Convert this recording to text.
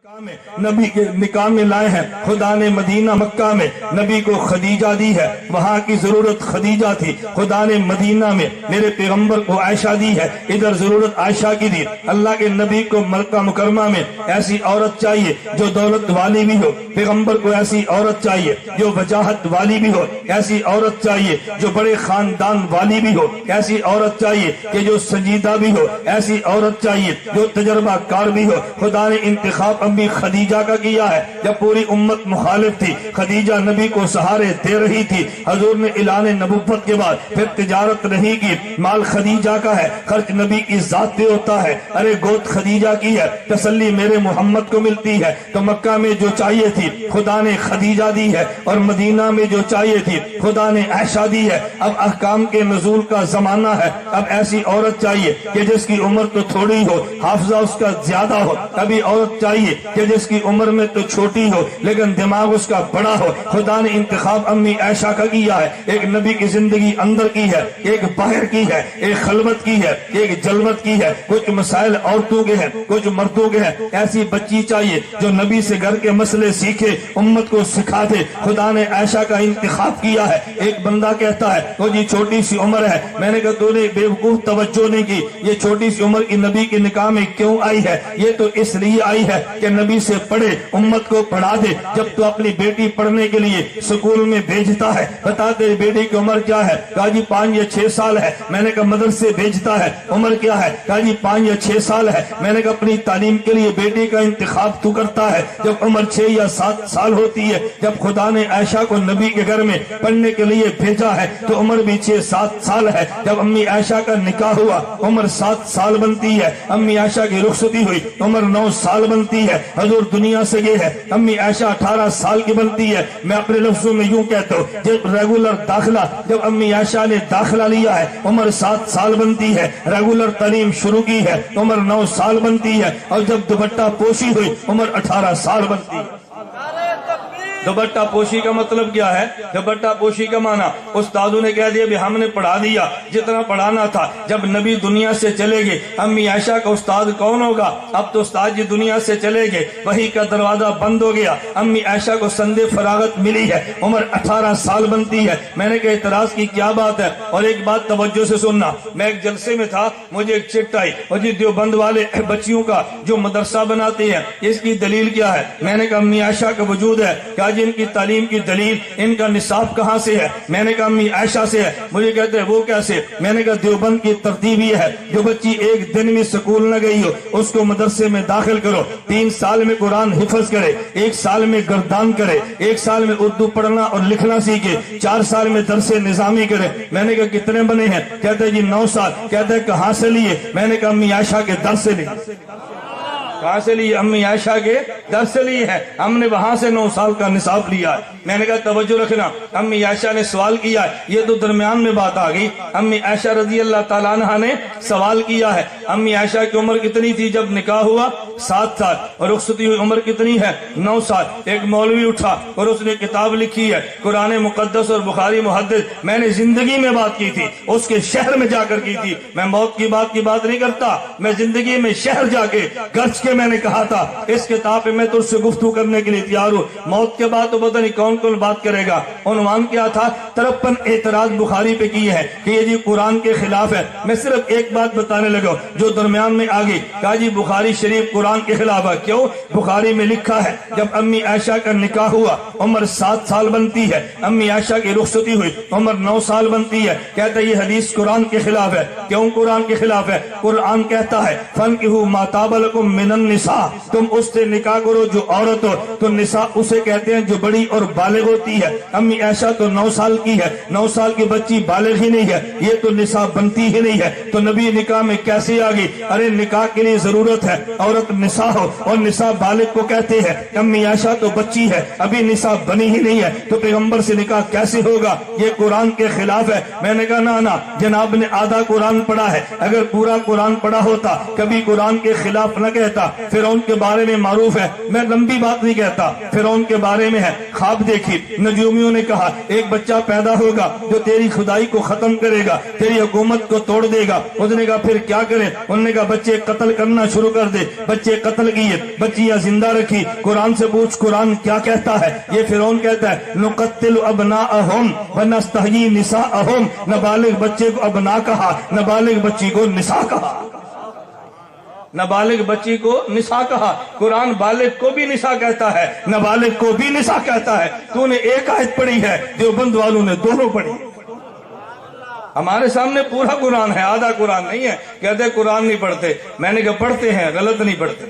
نبی کے نکاح میں لائے ہیں. خدا نے مدینہ مکہ میں نبی کو خدیجہ دی ہے, وہاں کی ضرورت خدیجہ تھی. خدا نے مدینہ میں میرے پیغمبر کو عائشہ دی ہے, ادھر ضرورت عائشہ کی دی. اللہ کے نبی کو مکہ مکرمہ میں ایسی عورت چاہیے جو دولت والی بھی ہو, پیغمبر کو ایسی عورت چاہیے جو وجاہت والی بھی ہو, ایسی عورت چاہیے جو بڑے خاندان والی بھی ہو, ایسی عورت چاہیے کہ جو سنجیدہ بھی ہو, ایسی عورت چاہیے جو تجربہ کار بھی ہو. خدا نے انتخاب امی خدیجہ کا کیا ہے. جب پوری امت مخالف تھی, خدیجہ نبی کو سہارے دے رہی تھی. حضور نے اعلان نبوت کے بعد پھر تجارت نہیں کی, مال خدیجہ کا ہے, خرچ نبی کی ذات پہ ہوتا ہے. ارے گوت خدیجہ کی ہے, تسلی میرے محمد کو ملتی ہے. تو مکہ میں جو چاہیے تھی خدا نے خدیجہ دی ہے, اور مدینہ میں جو چاہیے تھی خدا نے عائشہ دی ہے. اب احکام کے نزول کا زمانہ ہے, اب ایسی عورت چاہیے کہ جس کی عمر تو تھوڑی ہو, حافظہ اس کا زیادہ ہو. ابھی عورت چاہیے کہ جس کی عمر میں تو چھوٹی ہو لیکن دماغ اس کا بڑا ہو. خدا نے انتخاب امی عائشہ کا کیا ہے. ایک نبی کی زندگی اندر کی ہے, ایک باہر کی ہے, ایک خلوت کی ہے, ایک جلوت کی ہے. کچھ مسائل عورتوں کے ہیں, کچھ مردوں کے ہیں. ایسی بچی چاہیے جو نبی سے گھر کے مسئلے سیکھے, امت کو سکھا دے. خدا نے عائشہ کا انتخاب کیا ہے. ایک بندہ کہتا ہے وہ جی چھوٹی سی عمر ہے. میں نے کہا تو نے بے وقوف توجہ نہیں کی, یہ چھوٹی سی عمر کی نبی کے نکاح میں کیوں آئی ہے؟ یہ تو اس لیے آئی ہے کہ نبی سے پڑھے, امت کو پڑھا دے. جب تو اپنی بیٹی پڑھنے کے لیے سکول میں بھیجتا ہے, بتا تیری بیٹی کی عمر کیا ہے؟ کہا جی 5 یا 6 سال ہے. میں نے کہا مدرسے بھیجتا ہے, عمر کیا ہے؟ کہا جی 5 یا 6 سال ہے. میں نے کہا اپنی تعلیم کے لیے بیٹی کا انتخاب تو کرتا ہے جب عمر 6 یا 7 سال ہوتی ہے. جب خدا نے عائشہ کو نبی کے گھر میں پڑھنے کے لیے بھیجا ہے تو عمر بھی 6-7 سال ہے. جب امی عائشہ کا نکاح ہوا عمر 7 سال بنتی ہے. امی عائشہ کی رخصتی ہوئی عمر 9 سال بنتی ہے. حضور دنیا سے گئے ہے, امی عائشہ 18 سال کی بنتی ہے. میں اپنے لفظوں میں یوں کہتا ہوں, جب ریگولر داخلہ جب امی عائشہ نے داخلہ لیا ہے عمر 7 سال بنتی ہے. ریگولر تعلیم شروع کی ہے عمر 9 سال بنتی ہے. اور جب دوپٹہ پوشی ہوئی عمر 18 سال بنتی ہے. دوپٹہ پوشی کا مطلب کیا ہے؟ دوپٹہ پوشی کا معنی استادوں نے کہہ دیا بھی ہم نے پڑھا دیا جتنا پڑھانا تھا. جب نبی دنیا سے چلے گئے امی عائشہ کا استاد کون ہوگا؟ اب تو استاد جی دنیا سے چلے گئے, وحی کا دروازہ بند ہو گیا. امی عائشہ کو سند فراغت ملی ہے, عمر 18 سال بنتی ہے. میں نے کہا اعتراض کی کیا بات ہے؟ اور ایک بات توجہ سے سننا, میں ایک جلسے میں تھا, مجھے ایک چٹ آئی, اور جی دیوبند والے بچیوں کا جو مدرسہ بناتے ہیں اس کی دلیل کیا ہے؟ میں نے کہا امی عائشہ کا وجود ہے. کہا جن کی تعلیم کی دلیل ان کا نصاب کہاں سے ہے؟ میں نے کہا امی عائشہ سے ہے. مجھے کہتے ہیں وہ کیسے؟ میں نے کہا دیوبند کی ترتیب یہ ہے, جو بچی ایک دن میں سکول نہ گئی ہو اس کو مدرسے میں داخل کرو, 3 سال میں قرآن حفظ کرے, 1 سال میں گردان کرے, 1 سال میں اردو پڑھنا اور لکھنا سیکھے, 4 سال میں درس نظامی کرے. میں نے کہا کتنے بنے ہیں؟ کہتے ہیں جی 9 سال. کہتے ہیں کہاں سے لیے؟ میں نے کہا امی عائشہ کے درس سے لیے. کہاں سے لیے؟ امی عائشہ کے درس سے لیے ہیں. ہم نے وہاں سے 9 سال کا نصاب لیا ہے. میں نے کہا توجہ رکھنا, امی عائشہ نے سوال کیا ہے, یہ تو درمیان میں بات آ گئی. امی عائشہ رضی اللہ تعالیٰ عنہ نے سوال کیا ہے. امی عائشہ کی عمر کتنی تھی جب نکاح ہوا؟ 7 سال. اور رخصتی ہوئی عمر کتنی ہے؟ 9 سال. ایک مولوی اٹھا اور اس نے کتاب لکھی ہے قرآن مقدس اور بخاری محدث. میں نے زندگی میں بات کی تھی, اس کے شہر میں جا کر کی تھی. میں موت کی بات نہیں کرتا, میں زندگی میں شہر جا کے گرج کے میں نے کہا تھا اس کتاب پہ میں تجھ سے گفتگو کرنے کے لیے تیار ہوں. موت کے بعد تو پتہ نہیں کون کون بات کرے گا. عنوان کیا تھا؟ 53 اعتراض بخاری پہ کیے ہیں کہ یہ جی قرآن کے خلاف ہے. میں صرف ایک بات بتانے لگا جو درمیان میں آگئی. کہا جی بخاری شریف قرآن کے خلاف ہے. کیوں؟ بخاری میں لکھا ہے جب امی عائشہ کا نکاح ہوا عمر 7 سال بنتی ہے, امی عائشہ کی رخصتی ہوئی عمر 9 سال بنتی ہے. کہتا ہے یہ حدیث قرآن کے خلاف ہے. کیوں قرآن کے خلاف ہے؟ قرآن کہتا ہے فَانْكِحُوا مَا طَابَ لَكُم مِّنَ النِّسَاءِ, تم اس سے نکاح کرو جو عورت ہو. تو نساء اسے کہتے ہیں جو بڑی اور بالغ ہوتی ہے. امی عائشہ تو 9 سال کی ہے, 9 سال کی بچی بالغ ہی نہیں ہے, یہ تو نساء بنتی ہی نہیں ہے. تو نبی نکاح میں کیسے آ گئی؟ ارے نکاح کے لیے ضرورت ہے عورت نساء ہو, اور نساء بالغ کو کہتے ہیں. امی عائشہ تو بچی ہے, ابھی نساء بنی ہی نہیں ہے, تو پیغمبر سے نکاح کیسے ہوگا؟ یہ قرآن کے خلاف ہے. میں نے کہا نا جناب نے آدھا قرآن پڑھا ہے, اگر پورا قرآن پڑھا ہوتا کبھی قرآن کے خلاف نہ کہتا. کہتا فرعون کے بارے میں معروف ہے، میں لمبی بات نہیں کہتا، فرعون کے بارے میں ہے، خواب دیکھی، نجومیوں نے کہا ایک بچہ پیدا ہوگا جو تیری خدائی کو ختم کرے گا، تیری حکومت کو توڑ دے گا۔ اس نے کہا پھر کیا کرے؟ انہوں نے کہا بچے قتل کرنا شروع کر دے، بچے قتل کیے، بچیاں زندہ رکھی۔ قرآن سے پوچھ قرآن کیا کہتا ہے؟ یہ فرعون کہتا ہے نقتل ابناءہم ونستحیی نساءہم، نابالغ بچے کو ابنا کہا، نابالغ بچی کو نساء کہا، نابالغ بچی کو نساء کہا۔ قرآن بالغ کو بھی نساء کہتا ہے، نابالغ کو بھی نساء کہتا ہے۔ تو نے ایک آیت پڑھی ہے، دیوبند والوں نے دونوں پڑھی۔ ہمارے سامنے پورا قرآن ہے، آدھا قرآن نہیں ہے۔ کہتے قرآن نہیں پڑھتے، میں نے کہا پڑھتے ہیں، غلط نہیں پڑھتے۔